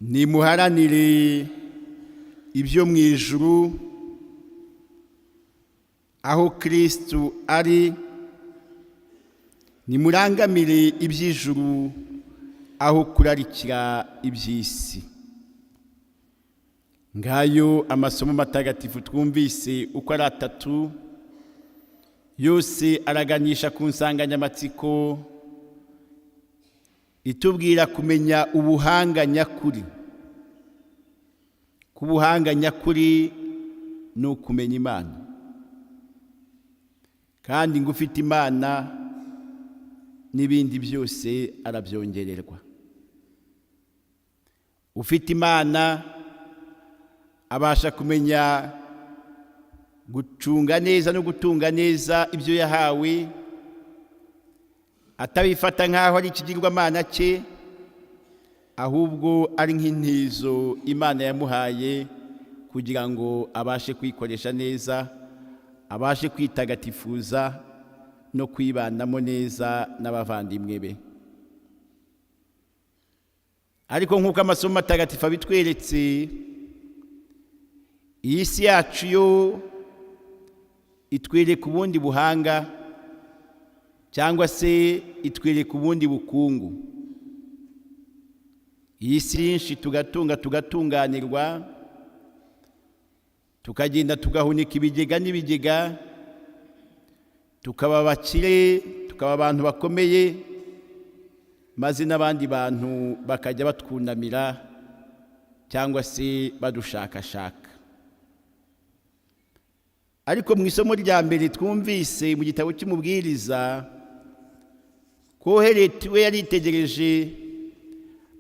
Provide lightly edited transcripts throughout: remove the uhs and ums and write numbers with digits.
nimuharanire ibyo mu ijuru aho Kristo ari, nimurangamire iby'ijuru aho kurarikira iby'isi. Ngayo amasomo matagatifu twumvise uko ari atatu, yose araganisha ku nsanganyamatsiko itubwira kumenya ubuhanga nyakuri. Ku buhanga nyakuri ni ukumenya Imana, kandi ngo ufite Imana n'ibindi byose arabyongererwa. Ufite Imana abasha kumenya gucunga neza no gutunga neza ibyo yahawe, atabifata nk'aho ari ikigirwamana cye, ahubwo ari nk'intizo Imana yamuhaye kugira ngo abashe kwikoresha neza, abashe kwitagatifuza no kwibanamo neza n'abavandimwe be. Ariko nk'uko amasomo matagatifu abitweretse, iyi si yacu yo itwereka ubundi buhanga cyangwa se itwereka ubundi bukungu. Iyi si nyinshi tugatunganirwa, tukagenda tugahunika ibigega n'ibigega, tukaba abakire, tukaba abantu bakomeye, maze n'abandi bantu bakajya batwunamira cyangwa se badushakashaka. Ariko mu isomo rya mbere twumvise mu gitabo cy'umubwiriza, ko Hereti we yaritegereje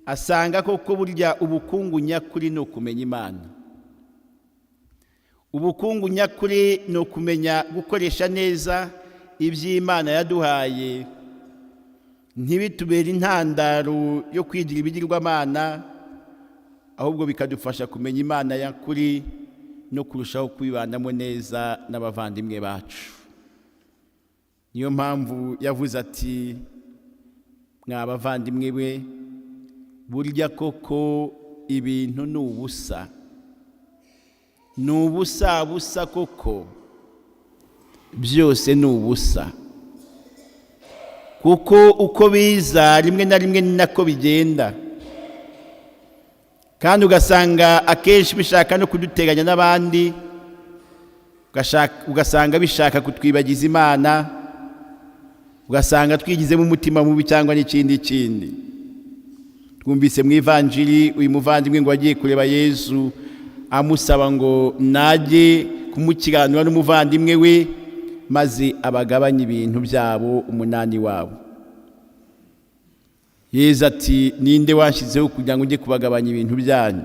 asanga koko burya ubukungu nyakuri ni ukumenya Imana. Ubukungu nyakuri ni ukumenya gukoresha neza iby'Imana yaduhaye, ntibitubere intandaro yo kwigira ibigirwamana, ahubwo bikadufasha kumenya Imana nyakuri no kurushaho kwibanamo neza n'abavandimwe bacu. Niyo mpamvu yavuze ati, mwa bavandimwe we, burya koko ibintu ni ubusa, ni ubusa busa koko, byose ni ubusa, kuko uko biza rimwe na rimwe ni nako bigenda, kandi ugasanga akenshi bishaka no kuduteganya n'abandi, ugasanga bishaka kutwibagiza Imana, ugasanga twigizemo umutima mubi cyangwa n'ikindi. Twumvise mu Ivanjili uyu muvandimwe ngo agiye kureba Yesu amusaba ngo najye kumukiranura n'umuvandimwe we, maze abagabanye ibintu byabo 8 wabo. Yesu ati, ninde wanshyizeho kugira ngo ujye kubagabanya ibintu byanyu?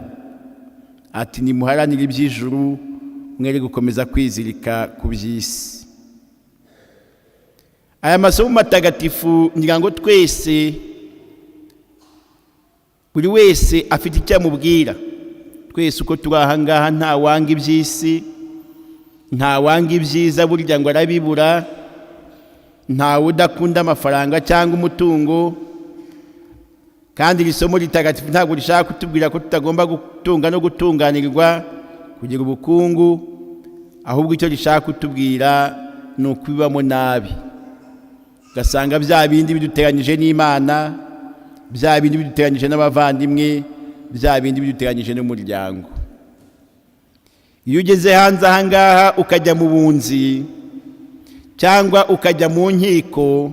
Ati, nimuharanire iby'ijuru, mwere gukomeza kwizirika ku by'isi. Aya masomo matagatifu ngira ngo twese, buri wese afite icyo amubwira. Twese uko turi aha ngaha nta wanga iby'isi, nta wanga ibyiza burya ngo arabibura, ntawe udakunda amafaranga cyangwa umutungo. Kandi iri somo ritagatifu ntabwo rishaka kutubwira ko tutagomba gutunga no gutunganirwa kugira ubukungu, ahubwo icyo rishaka kutubwira ni ukubibamo nabi. Ugasanga bya bindi biduteranyije n'Imana, bya bindi biduteranyije n'abavandimwe, bya bindi biduteranyije n'umuryango. Iyo ugeze hanze aha ngaha ukajya mu bunzi cyangwa ukajya mu nkiko,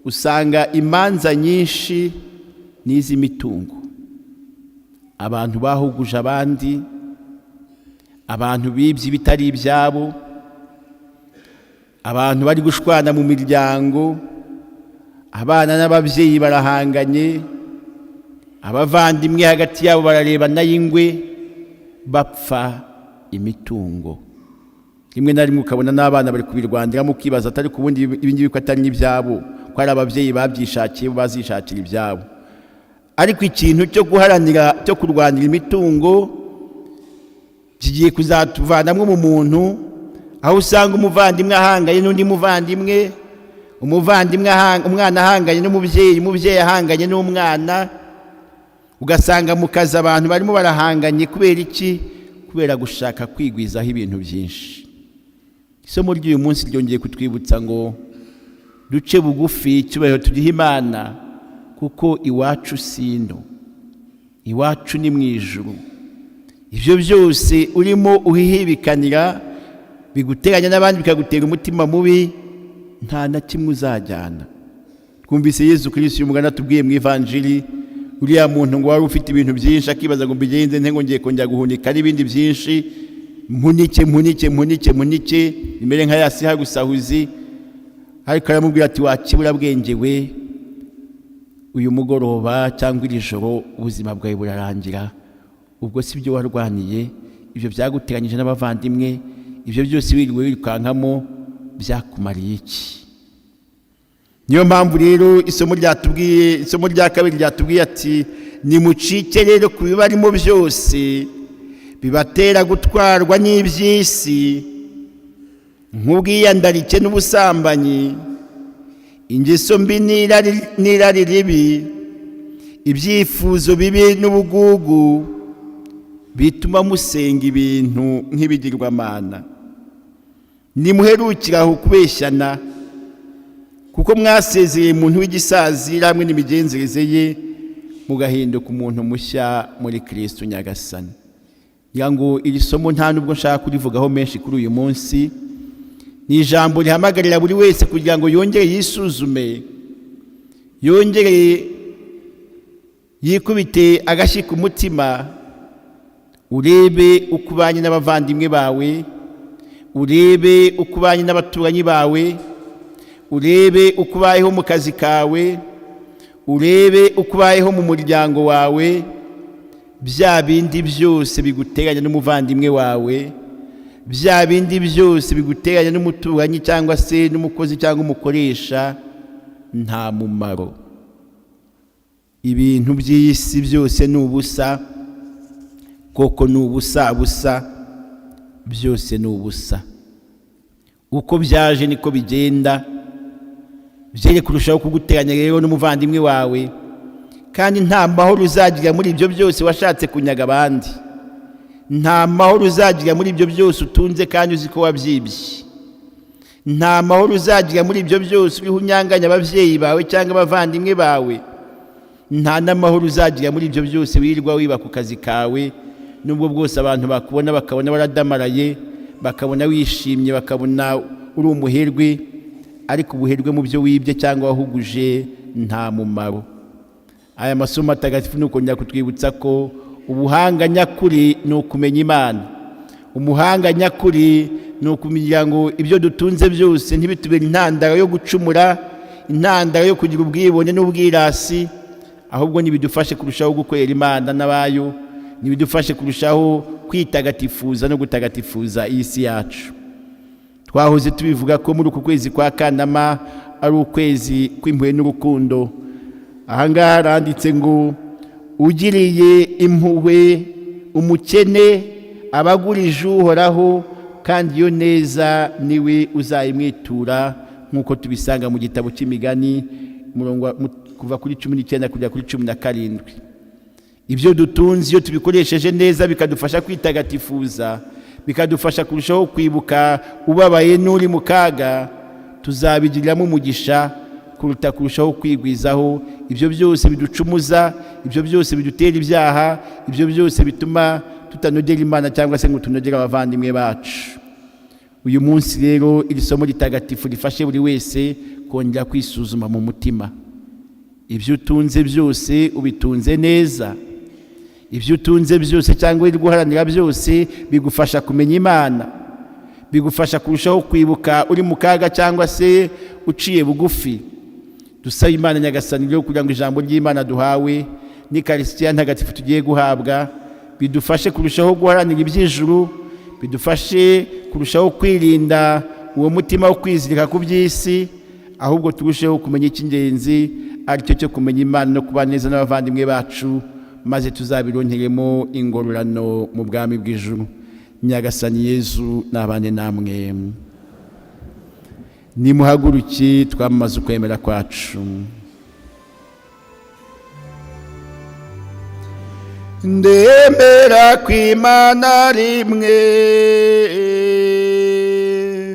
usanga imanza nyinshi n'iz'imitungo. Abantu bahuguje abandi, abantu bibye ibitari ibyabo, abantu bari gushwana mu miryango, abana n'ababyeyi barahanganye, abavandimwe hagati yabo bararebana y'ingwe, bapfa imitungo. Rimwe na rimwe ukabona n'abana bari kubirwandiramo, ukibaza atari ku bundi ibingibi ko atari n'ibyabo, ko ari ababyeyi babyishakiye bazishakira ibyabo. Ariko ikintu cyo guharanira, cyo kurwanira imitungo, kigiye kuzatuvanamo mu muntu, aho usanga umuvandimwe ahanganye n'undi muvandimwe, umwana ahanganye n'umubyeyi, umubyeyi ahanganye n'umwana, ugasanga mu kazi abantu barimo barahanganye kubera iki? Kubera gushaka kwigwizaho ibintu byinshi. Isomo ry'uyu munsi ryongeye kutwibutsa ngo duce bugufi, icyubahiro tugihe Imana, kuko iwacu sino, iwacu ni mu ijuru. Ibyo byose urimo uhihibikanira biguteranya n'abandi bikagutera umutima mubi, nta na kimwe uzajyana. Twumvise Yesu Kristo uyu mugani atubwiye mu Ivanjili, uriya muntu ngo wari ufite ibintu byinshi akibaza ngo mbigenze nte ngo ngiye kongera guhunika n'ibindi byinshi, mpunike imere nka ya siha gusahuzi. Ariko aramubwira ati wakibura bwenge we, uyu mugoroba cyangwa iri joro ubuzima bwawe burarangira. Ubwo si byo warwaniye, ibyo byaguteranyije n'abavandimwe, ibyo byose wiriwe wirukankamo byakumariye iki? Niyo mpamvu rero isomo rya kabiri ryatubwiye ati nimucike rero ku bibarimo byose bibatera gutwarwa n'iby'isi, nk'ubwiyandarike n'ubusambanyi, ingeso mbi n'irari ribi, ibyifuzo bibi n'ubugugu bituma musenga ibintu nk'ibigirwamana. Nimuherukire aho kubeshyana, kuko mwasezeye umuntu w'igisazi hamwe n'imigenzereze ye, mugahinduka umuntu mushya muri Kristo Nyagasani. Ngo iri somo nta nubwo nshaka kurivugaho menshi kuri uyu munsi. Ni ijambo rihamagarira buri wese kugira ngo yongere yisuzume, yongere yikubite agashyi ku mutima, urebe uko ubanye n'abavandimwe bawe, urebe uko ubanye n'abaturanyi bawe, urebe uko ubayeho mu kazi kawe, urebe uko ubayeho mu muryango wawe. Bya bindi byose biguteranya n'umuvandimwe wawe, bya bindi byose biguteranya n'umuturanyi cyangwa se n'umukozi cyangwa umukoresha, nta mumaro. Ibintu by'isi byose ni ubusa, koko ni ubusa, byose ni ubusa. Uko byaje niko bigenda, byere kurushaho kuguteranya rero n'umuvandimwe wawe, kandi nta mahoro uzagira muri ibyo byose washatse kunyaga abandi. Nta mahoro uzagira muri ibyo byose utunze kandi uzi ko wabyibye. Nta mahoro uzagira muri ibyo byose uriho unyanganya ababyeyi bawe cyangwa abavandimwe bawe. Nta n'amahoro uzagira muri ibyo byose wirirwa wiba ku kazi kawe, nubwo bwose abantu bakubona bakabona waradamaraye, bakabona wishimye, bakabona uri umuherwe, ariko ubuherwe mu byo wibye cyangwa wahuguje nta mumaro. Aya masomo atagatifu nukongera kutwibutsa ko ubuhanga nyakuri ni ukumenya Imana. Umuhanga nyakuri ni ukumenya ngo ibyo dutunze byose ntibitubere intandaro yo gucumura, intandaro yo kugira ubwibone n'ubwirasi, ahubwo nibidufashe kurushaho gukorera Imana n'abayo, nibidufashe kurushaho kwitagatifuza no gutagatifuza iyi si yacu. Twahoze tubivuga ko muri uku kwezi kwa Kanama ari ukwezi kw'impuhwe n'urukundo. Ahangaha haranditse ngo ugiriye impuhwe umukene abagurije Uhoraho, kandi iyo neza niwe uzayimwitura, nk'uko tubisanga mu gitabo cy'Imigani kuva kuri 19 kugera kuri 17. Ibyo dutunze iyo tubikoresheje neza bikadufasha kwitagatifuza, bikadufasha kurushaho kwibuka ubabaye n'uri mu kaga, tuzabigiriramo umugisha kuruta kurushaho kwigwizaho ibyo byose biducumuza, ibyo byose bidutera ibyaha, ibyo byose bituma tutanogera Imana cyangwa se ngo tunogere abavandimwe bacu. Uyu munsi rero iri somo ritagatifu rifashe buri wese kongera kwisuzuma mu mutima. Ibyo utunze byose ubitunze neza, ibyo utunze byose cyangwa uri guharanira byose bigufasha kumenya Imana, bigufasha kurushaho kwibuka uri mu kaga cyangwa se uciye bugufi. Dusaba Imana Nyagasani rero kugira ngo ijambo ry'Imana duhawe n'Ikaristiya ntagatifu tugiye guhabwa bidufashe kurushaho guharanira iby'ijuru, bidufashe kurushaho kwirinda uwo mutima wo kwizirika ku by'isi, ahubwo turusheho kumenya icy'ingenzi ari cyo kumenya Imana no kuba neza n'abavandimwe bacu, maze tuzabironkeremo ingororano mu bwami bw'ijuru. Nyagasani Yezu nabane namwe. Nimuhaguruki twamamaze ukwemera kwacu. ndemera kw'Imana rimwe